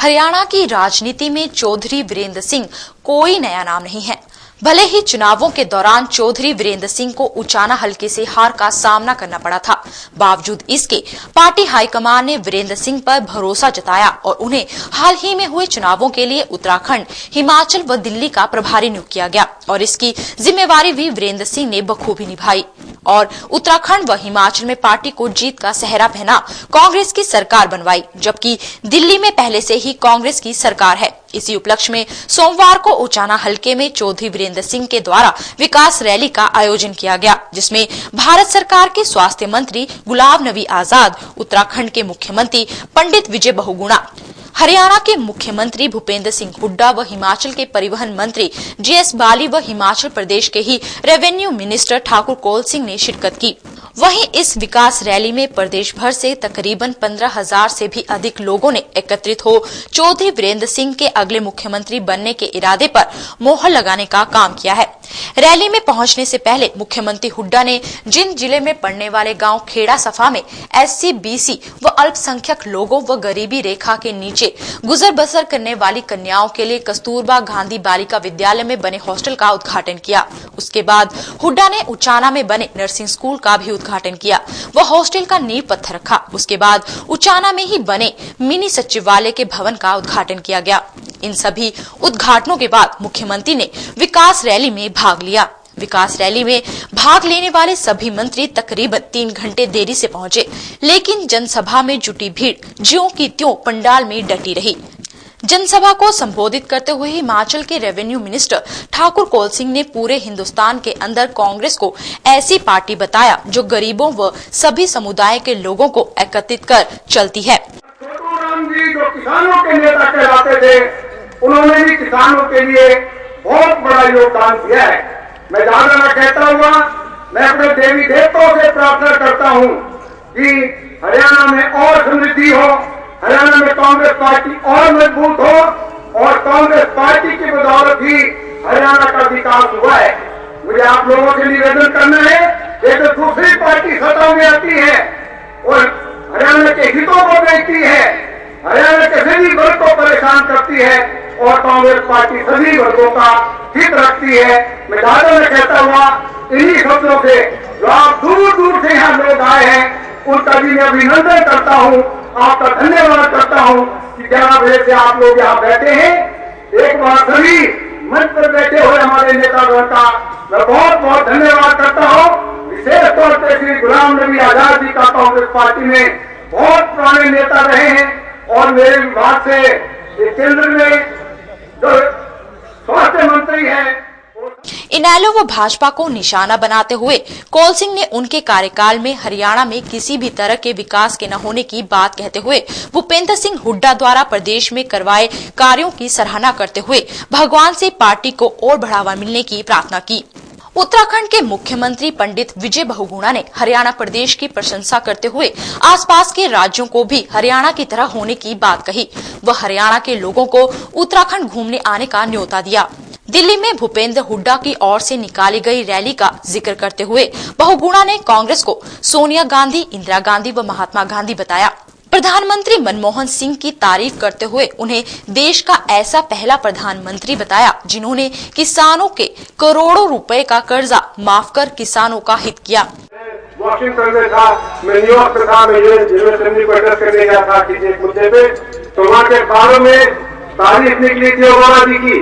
हरियाणा की राजनीति में चौधरी वीरेंद्र सिंह कोई नया नाम नहीं है। भले ही चुनावों के दौरान चौधरी वीरेंद्र सिंह को उचाना हलके से हार का सामना करना पड़ा था, बावजूद इसके पार्टी हाईकमान ने वीरेंद्र सिंह पर भरोसा जताया और उन्हें हाल ही में हुए चुनावों के लिए उत्तराखंड, हिमाचल व दिल्ली का प्रभारी नियुक्त किया गया और इसकी जिम्मेवारी भी वीरेंद्र सिंह ने बखूबी निभाई और उत्तराखंड व हिमाचल में पार्टी को जीत का सेहरा पहना कांग्रेस की सरकार बनवाई, जबकि दिल्ली में पहले से ही कांग्रेस की सरकार है। इसी उपलक्ष्य में सोमवार को उचाना हलके में चौधरी वीरेंद्र सिंह के द्वारा विकास रैली का आयोजन किया गया, जिसमें भारत सरकार के स्वास्थ्य मंत्री गुलाम नबी आजाद, उत्तराखंड के मुख्यमंत्री पंडित विजय बहुगुणा, हरियाणा के मुख्यमंत्री भूपेंद्र सिंह हुड्डा व हिमाचल के परिवहन मंत्री जीएस बाली व हिमाचल प्रदेश के ही रेवेन्यू मिनिस्टर ठाकुर कौल सिंह ने शिरकत की। वहीं इस विकास रैली में प्रदेश भर से तकरीबन 15,000 से भी अधिक लोगों ने एकत्रित हो चौधरी वीरेंद्र सिंह के अगले मुख्यमंत्री बनने के इरादे पर मोहर लगाने का काम किया है। रैली में पहुंचने से पहले मुख्यमंत्री हुड्डा ने जिन जिले में पड़ने वाले गांव खेड़ा सफा में एससी, बीसी व अल्पसंख्यक लोगों व गरीबी रेखा के नीचे गुजर बसर करने वाली कन्याओं के लिए कस्तूरबा गांधी बालिका विद्यालय में बने हॉस्टल का उद्घाटन किया। उसके बाद हुड्डा ने उचाना में बने नर्सिंग स्कूल का भी उद्घाटन किया व हॉस्टल का नींव पत्थर रखा। उसके बाद उचाना में ही बने मिनी सचिवालय के भवन का उद्घाटन किया गया। इन सभी उद्घाटनों के बाद मुख्यमंत्री ने विकास रैली में भाग लिया। विकास रैली में भाग लेने वाले सभी मंत्री तकरीबन 3 घंटे देरी से पहुंचे, लेकिन जनसभा में जुटी भीड़ ज्यों की त्यों पंडाल में डटी रही। जनसभा को संबोधित करते हुए हिमाचल के रेवेन्यू मिनिस्टर ठाकुर कौल सिंह ने पूरे हिंदुस्तान के अंदर कांग्रेस को ऐसी पार्टी बताया जो गरीबों व सभी समुदाय के लोगों को एकत्रित कर चलती है। छोटू राम जी जो किसानों के नेता कहलाते थे, उन्होंने भी किसानों के लिए बहुत बड़ा योगदान दिया है। मैं ज्यादा न कहता हुआ मैं अपने देवी देवताओं से प्रार्थना करता हूँ कि हरियाणा में और समृद्धि हो, हरियाणा में कांग्रेस पार्टी और मजबूत हो और कांग्रेस पार्टी की बदौलत ही हरियाणा का विकास हुआ है। मुझे आप लोगों से निवेदन करना है, एक तो दूसरी पार्टी सत्ता में आती है और हरियाणा के हितों को देखती है, हरियाणा के सभी वर्ग को परेशान करती है और कांग्रेस पार्टी सभी वर्गों का हित रखती है। मैं ज्यादा न कहता हुआ इन्हीं शब्दों से जो आप दूर दूर से यहाँ लोग आए हैं उनका भी मैं अभिनंदन करता हूँ, आपका धन्यवाद करता हूँ कि 11 बजे से आप लोग यहाँ बैठे हैं। एक बार सभी मंच पर बैठे हुए हमारे नेतागण का मैं बहुत बहुत धन्यवाद करता हूँ। विशेष तौर पर श्री गुलाम नबी आजाद जी का कांग्रेस पार्टी में बहुत पुराने नेता रहे हैं और मेरे विभाग से केंद्र में जो स्वास्थ्य मंत्री है। इनेलो व भाजपा को निशाना बनाते हुए कौल सिंह ने उनके कार्यकाल में हरियाणा में किसी भी तरह के विकास के न होने की बात कहते हुए भूपेंद्र सिंह हुड्डा द्वारा प्रदेश में करवाए कार्यों की सराहना करते हुए भगवान से पार्टी को और बढ़ावा मिलने की प्रार्थना की। उत्तराखंड के मुख्यमंत्री पंडित विजय बहुगुणा ने हरियाणा प्रदेश की प्रशंसा करते हुए आसपास के राज्यों को भी हरियाणा की तरह होने की बात कही। वह हरियाणा के लोगों को उत्तराखंड घूमने आने का न्योता दिया। दिल्ली में भूपेंद्र हुड्डा की ओर से निकाली गई रैली का जिक्र करते हुए बहुगुणा ने कांग्रेस को सोनिया गांधी, इंदिरा गांधी व महात्मा गांधी बताया। प्रधानमंत्री मनमोहन सिंह की तारीफ करते हुए उन्हें देश का ऐसा पहला प्रधानमंत्री बताया जिन्होंने किसानों के करोड़ों रुपए का कर्जा माफ कर किसानों का हित किया। वॉशिंगटन में था, मैं न्यूयॉर्क में था, मैं यूएन असेंबली को एड्रेस करने गया था किसी एक मुद्दे पे, तो वहाँ के अखबारों में तारीफ निकली थी ओबामा जी की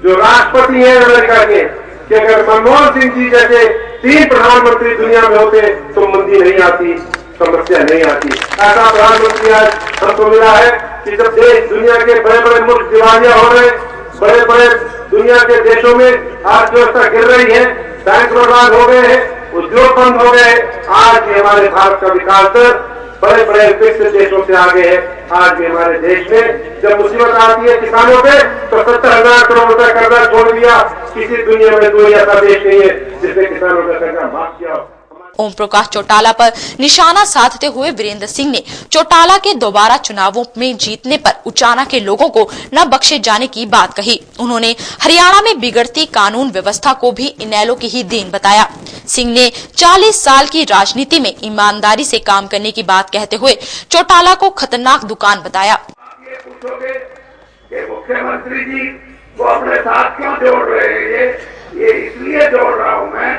जो राष्ट्रपति है अमेरिका के, कि अगर मनमोहन सिंह जी जैसे 3 प्रधानमंत्री दुनिया में होते तो मंदी नहीं आती, समस्या नहीं आती। ऐसा प्रधानमंत्री आज हमको मिला है कि जब देश दुनिया के बड़े बड़े मुल्क दिवालिया हो रहे, बड़े बड़े दुनिया के देशों में अर्थव्यवस्था गिर रही है, बैंक बर्बाद हो गए हैं, उद्योग बंद हो गए, आज भी हमारे भारत का विकास दर बड़े बड़े विकसित देशों से आगे है। आज भी हमारे देश में जब मुसीबत आती है किसानों पे तो 70,000 करोड़ रुपए कर्जा छोड़ दिया। किसी दुनिया में कोई ऐसा देश नहीं है जिसने किसानों का कर्जा माफ किया हो। ओम प्रकाश चौटाला पर निशाना साधते हुए वीरेंद्र सिंह ने चौटाला के दोबारा चुनावों में जीतने पर उचाना के लोगों को न बख्शे जाने की बात कही। उन्होंने हरियाणा में बिगड़ती कानून व्यवस्था को भी इनेलो की ही देन बताया। सिंह ने 40 साल की राजनीति में ईमानदारी से काम करने की बात कहते हुए चौटाला को खतरनाक दुकान बताया। मुख्यमंत्री जी को अपने साथ क्यों जोड़ रहे हैं? ये इसलिए जोड़ रहा हूं मैं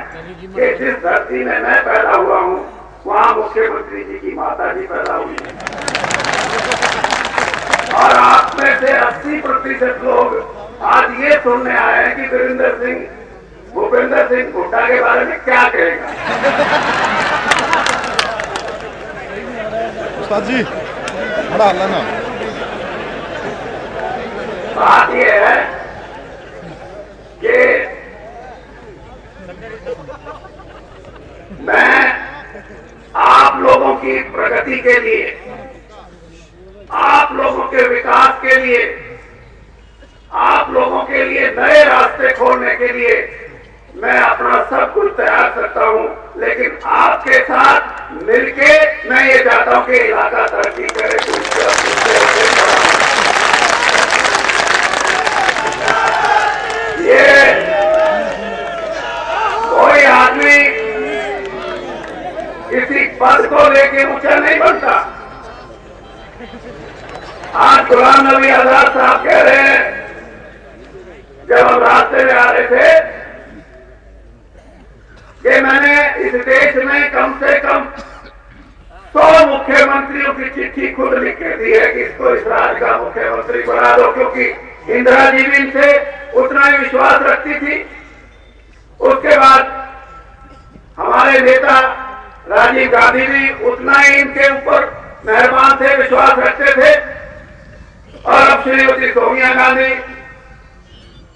कि जिस धरती में मैं पैदा हुआ हूं वहां मुख्यमंत्री जी की माता जी पैदा हुई है और आप में से 80% लोग आज ये सुनने आए हैं कि भूपेंद्र सिंह हुड्डा के बारे में क्या कहेगा। उस्ताद जी बड़ा हल्ला ना। बात यह है कि मैं आप लोगों की प्रगति के लिए, आप लोगों के विकास के लिए, आप लोगों के लिए नए रास्ते खोलने के लिए मैं अपना सब कुछ तैयार करता हूं, लेकिन आपके साथ मिलके मैं ये चाहता हूं कि इलाका तरक्की करे। ये कोई आदमी किसी पद को लेके ऊंचा नहीं बनता। आज गुलाम नबी आजाद साहब कह रहे हैं, जब हम रास्ते में आ रहे थे, कि मैंने इस देश में कम से कम 100 मुख्यमंत्रियों की चिट्ठी खुद लिख के दी है कि इसको इस राज्य का मुख्यमंत्री बना दो, क्योंकि इंदिरा जी भी इनसे उतना ही विश्वास रखती थी। उसके बाद हमारे नेता राजीव गांधी भी उतना ही इनके ऊपर मेहरबान थे, विश्वास रखते थे। और अब श्रीमती सोनिया गांधी,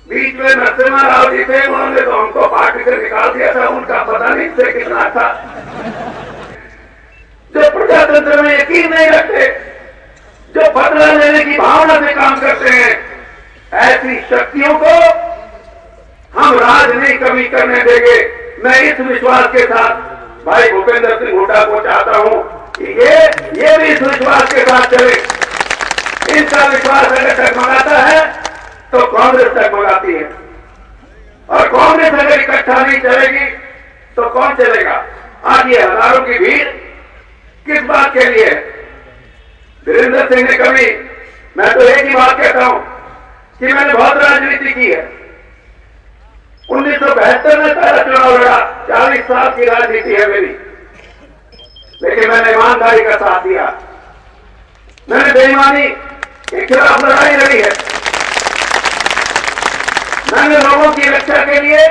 बीच में नरसिम्हा राव जी थे, उन्होंने तो हमको पार्टी से निकाल दिया था। उनका पता नहीं से कितना था। जो प्रजातंत्र में यकीन नहीं रखते, जो बदला लेने की भावना से काम करते हैं, ऐसी शक्तियों को हम राज नहीं कभी करने देंगे। मैं इस विश्वास के साथ भाई भूपेंद्र सिंह हुड्डा को चाहता हूं कि ये भी इस विश्वास के साथ चले। इनका विश्वास अगर टगमगाता है तो कांग्रेस टगमगाती है, और कांग्रेस अगर इकट्ठा नहीं चलेगी तो कौन चलेगा? आज ये हजारों की भीड़ किस बात के लिए है? वीरेंद्र सिंह ने कभी, मैं तो एक ही बात कहता हूं कि मैंने बहुत राजनीति की है। 1972 में पहला चुनाव लड़ा, 40 साल की राजनीति है मेरी, लेकिन मैंने ईमानदारी का साथ दिया। मैंने बेईमानी के खिलाफ लड़ाई लड़ी है। मैंने लोगों की रक्षा के लिए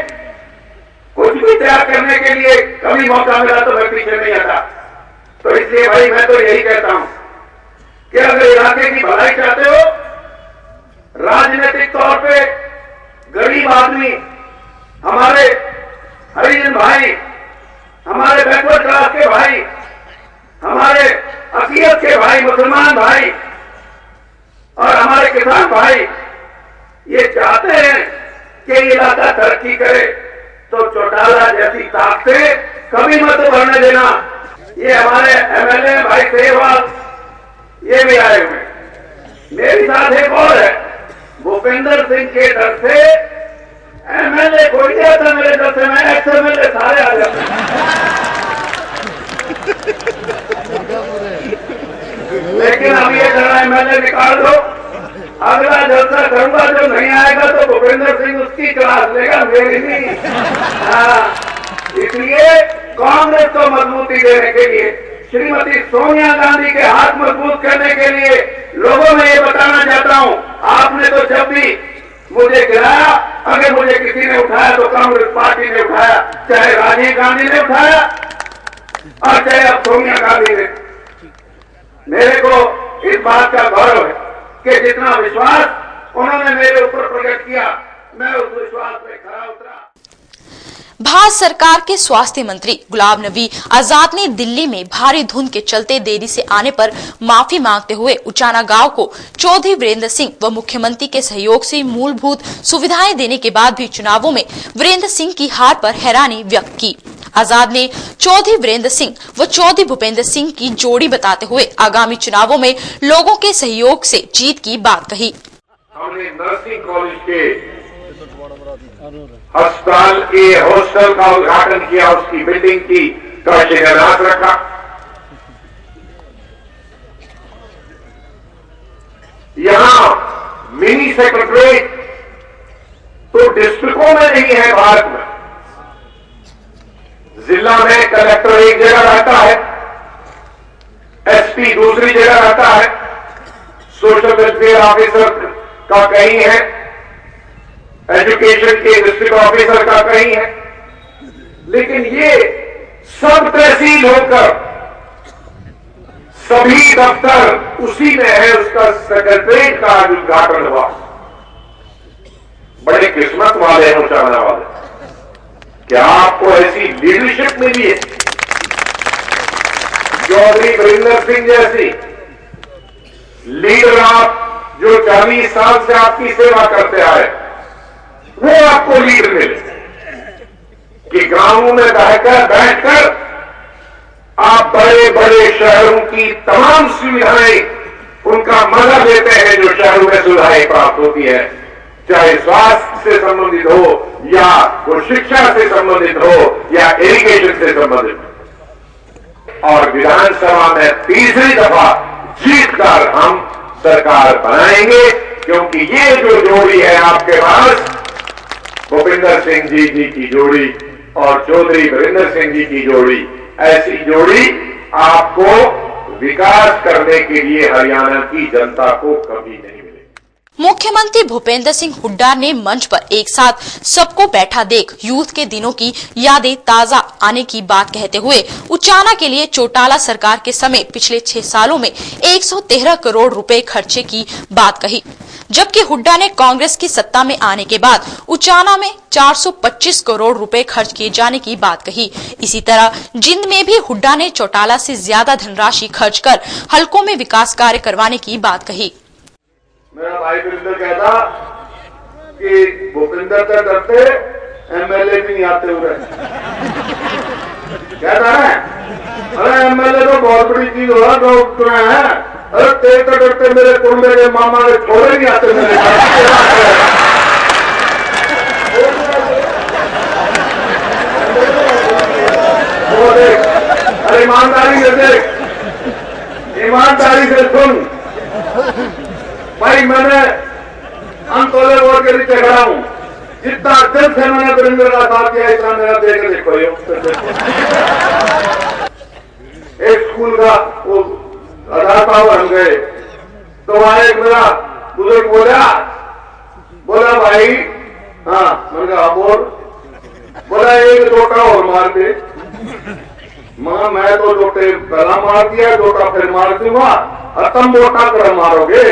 कुछ भी त्याग करने के लिए कभी मौका मिला तो मैं पीछे नहीं हटा। तो इसलिए भाई मैं तो यही कहता हूं कि अगर इलाके की भलाई चाहते हो, राजनीतिक तौर पे गरीब आदमी, हमारे हरिजन भाई, हमारे बैकवर्ड क्लास के भाई, हमारे अकीयत के भाई, मुसलमान भाई और हमारे किसान भाई ये चाहते हैं कि इलाका तरक्की करे, तो चौटाला जैसी ताकतें कभी मत बढ़ने देना। ये हमारे एमएलए भाई सेहवाल ये भी आए हुए, मेरे साथ एक और है। भूपेंद्र सिंह के डर से एमएलए कोई नहीं आता मेरे डर से, मैं एक्स एमएलए सारे आ जाते। लेकिन अब ये डरा एमएलए निकाल दो, अगला जलसा करूंगा, जो नहीं आएगा तो भूपेंद्र सिंह उसकी क्लास लेगा, मेरी नहीं। इसलिए कांग्रेस को मजबूती देने के लिए, श्रीमती सोनिया गांधी के हाथ मजबूत करने के लिए लोगों में ये बताना चाहता हूं, आपने तो जब भी मुझे गिराया, अगर मुझे किसी ने उठाया तो कांग्रेस पार्टी ने उठाया, चाहे राजीव गांधी ने उठाया और चाहे अब सोनिया गांधी ने। मेरे को इस बात का गौरव है कि जितना विश्वास उन्होंने मेरे ऊपर प्रकट किया, मैं उस विश्वास पे खरा उतरा। भारत सरकार के स्वास्थ्य मंत्री गुलाम नबी आजाद ने दिल्ली में भारी धुंध के चलते देरी से आने पर माफी मांगते हुए उचाना गांव को चौधरी वीरेंद्र सिंह व मुख्यमंत्री के सहयोग से मूलभूत सुविधाएं देने के बाद भी चुनावों में वीरेंद्र सिंह की हार पर हैरानी व्यक्त की। आजाद ने चौधरी वीरेंद्र सिंह व चौधरी भूपेंद्र सिंह की जोड़ी बताते हुए आगामी चुनावों में लोगों के सहयोग से जीत की बात कही। हमने नर्सिंग कॉलेज के अस्पताल के हॉस्टल का उद्घाटन किया, उसकी बिल्डिंग का शिलान्यास रखा। यहां मिनी सेक्रेटरीट तो डिस्ट्रिक्टों में नहीं है भारत में। जिला में कलेक्टर एक जगह रहता है, एसपी दूसरी जगह रहता है, सोशल वेलफेयर ऑफिसर का कहीं है, एजुकेशन के डिस्ट्रिक्ट ऑफिसर का कहीं है। लेकिन ये सब तहसील होकर सभी दफ्तर उसी में है, उसका सेक्रेटरीट का आज उद्घाटन हुआ। बड़े किस्मत वाले हैं उचाना वाले। क्या आपको ऐसी लीडरशिप मिली है? चौधरी वीरेंद्र सिंह जैसी लीडर आप जो 40 साल से आपकी सेवा करते आए, वो आपको लीडर मिले कि गांवों में बैठकर आप बड़े बड़े शहरों की तमाम सुविधाएं उनका मजा लेते हैं जो शहरों में सुविधाएं प्राप्त होती है, चाहे स्वास्थ्य से संबंधित हो या वो शिक्षा से संबंधित हो या इरिगेशन से संबंधित हो। और विधानसभा में तीसरी दफा जीतकर हम सरकार बनाएंगे, क्योंकि ये जो जोड़ी है आपके पास, भूपिंदर सिंह जी की जोड़ी और चौधरी वीरेंद्र सिंह जी की जोड़ी, ऐसी जोड़ी आपको विकास करने के लिए हरियाणा की जनता को कभी नहीं मिलेगी। मुख्यमंत्री भूपेंद्र सिंह हुड्डा ने मंच पर एक साथ सबको बैठा देख यूथ के दिनों की यादें ताजा आने की बात कहते हुए उचाना के लिए चौटाला सरकार के समय पिछले 6 सालों में 113 करोड़ रुपए खर्चे की बात कही, जबकि हुड्डा ने कांग्रेस की सत्ता में आने के बाद उचाना में 425 करोड़ रुपए खर्च किए जाने की बात कही। इसी तरह जिंद में भी हुड्डा ने चौटाला से ज्यादा धनराशि खर्च कर हलकों में विकास कार्य करवाने की बात कही। मेरा भाई वीरेंद्र कहता कि भूपेंद्र से डरते एमएलए भी नहीं आते हुए, कहता है अरे एमएलए तो बहुत बड़ी चीज हो रहा तो है, अरे तेरे तो डरते मेरे कुंबे के मामा के छोड़े नहीं आते मेरे अरे ईमानदारी से देख, ईमानदारी से सुन भाई, मैंने अंतोले बोर्ड के नीचे खड़ा हूं, जितना दिल से मैंने वीरेंद्र का साथ किया इतना मेरा देख देखो। एक स्कूल का वो अदालत हम गए तो वहां एक मेरा बुजुर्ग बोला भाई, हाँ मैंने कहा बोला एक डोटा और मार दे। मैं तो डोटे पहला मार दिया, डोटा फिर मार दूंगा और तुम डोटा कर मारोगे,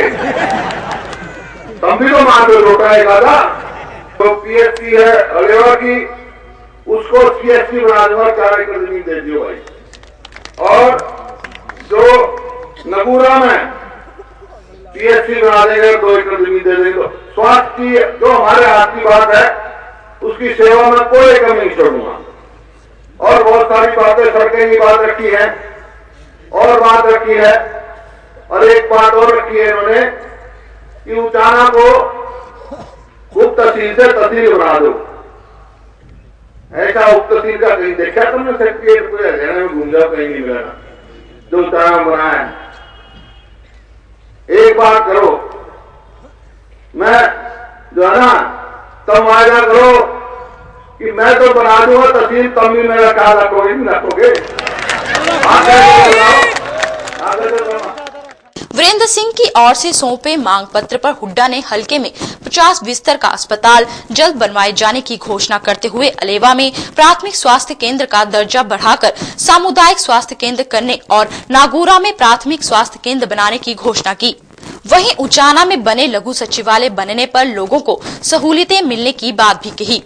तुम भी तो मार दो डोटा एक आधा। तो पीएससी है अलेवा की, उसको सीएससी बना दूंगा, 4 एकड़ जमीन दे दियो भाई। और जो नगूरा में पीएससी बना देंगे, 2 एकड़ जमीन दे देंगे। स्वास्थ्य की जो हमारे हाथ की बात है उसकी सेवा में कोई कमी नहीं छोड़ूंगा। और बहुत सारी बातें, सड़कें की बात रखी है और बात रखी है, और एक बात और रखी है इन्होंने कि उचाना को उप तहसील से तहसील बना दो। ऐसा उप तहसील का कहीं देखा तुमने? सेक्रेटरीट को हरियाणा में घूम जाओ, कहीं नहीं मिला जो उचाना बना है। एक बात करो, मैं जो है ना तुम वायदा करो कि मैं तो बना दूंगा तहसील, तुम भी मेरा ख्याल रखोगे नहीं रखोगे? वीरेंद्र सिंह की ओर से सौंपे मांग पत्र पर हुड्डा ने हलके में 50 बिस्तर का अस्पताल जल्द बनवाए जाने की घोषणा करते हुए अलेवा में प्राथमिक स्वास्थ्य केंद्र का दर्जा बढ़ाकर सामुदायिक स्वास्थ्य केंद्र करने और नागौरा में प्राथमिक स्वास्थ्य केंद्र बनाने की घोषणा की। वहीं उचाना में बने लघु सचिवालय बनने पर लोगों को सहूलियतें मिलने की बात भी कही।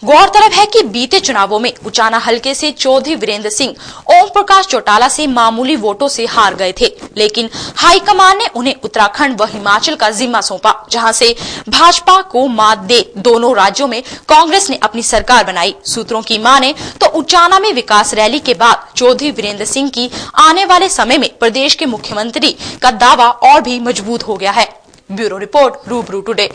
गौरतलब है कि बीते चुनावों में उचाना हलके से चौधरी वीरेंद्र सिंह ओम प्रकाश चौटाला से मामूली वोटों से हार गए थे, लेकिन हाईकमान ने उन्हें उत्तराखंड व हिमाचल का जिम्मा सौंपा, जहां से भाजपा को मात दे दोनों राज्यों में कांग्रेस ने अपनी सरकार बनाई। सूत्रों की माने तो उचाना में विकास रैली के बाद चौधरी वीरेंद्र सिंह की आने वाले समय में प्रदेश के मुख्यमंत्री का दावा और भी मजबूत हो गया है। ब्यूरो रिपोर्ट, रूबरू टुडे।